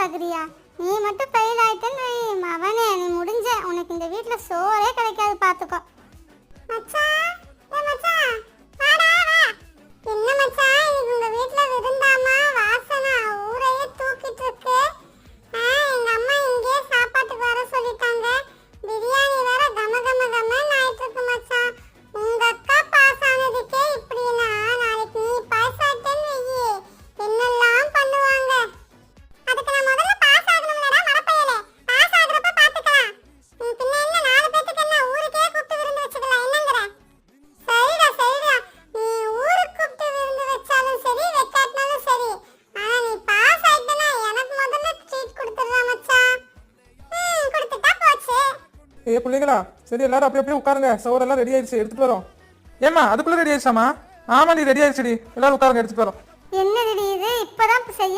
பாக்குறியா? நீ மட்டும் ஃபெயில் ஆயிட்டேன்னு மவனே, நீ முடிஞ்ச. உனக்கு இந்த வீட்ல சோறே கிடைக்காது பாத்துக்கோ. மச்சான், மச்சான் வாடா வா. என்ன மச்சான், இன்னைக்கு உங்க வீட்ல விருந்தாமா? வாசனை ஊரையே தூக்கிட்டு இருக்கு. எங்க அம்மா இங்கே சாப்பாட்டுக்கு வர சொல்லிட்டாங்க. பிரியாணி வேற கம கம கமன்னு ஆயிட்டு இருக்கு மச்சான். உங்க அக்கா பாஸ் ஆனதுக்கே இப்படினா, நாளைக்கு நீ பாஸ் ஆயிட்டேன்னு வெயி என்னெல்லாம் பண்ணுவாங்க. அதுக்கு நான் முதல்ல பாஸ் ஆகணும்லடா மரப்பையலே. பாஸ் ஆகுறப்ப பாத்துக்கலாம். பின்ன என்ன, 4 பேத்துக்கு என்ன ஊருக்கே கூப்பிட்டு விருந்து வச்சுக்கலாம் என்னங்கற? சரிடா சரிடா, நீ ஊருக்கு கூப்பிட்டு விருந்து வச்சாலும் சரி வைக்காட்டினாலும் சரி, ஆனா நீ பாஸ் ஆயிட்டனா எனக்கு முதல்ல ட்ரீட் கொடுத்துறா மச்சான். கொடுத்துட்டா போச்சு. பிள்ளைங்களா, சரி எல்லாரும் அப்படியே உட்காருங்க. சோறெல்லாம் ரெடி ஆயிடுச்சு, எடுத்துட்டு வரோம். ஏமா அதுக்குள்ள ரெடி ஆயிடுச்சாமா? ஆமா, நீ ரெடி ஆயிடுச்சுடி. எல்லாரும் உட்காருங்க, எடுத்துட்டு வரோம். என்னடி இது இப்பதான் செய்ய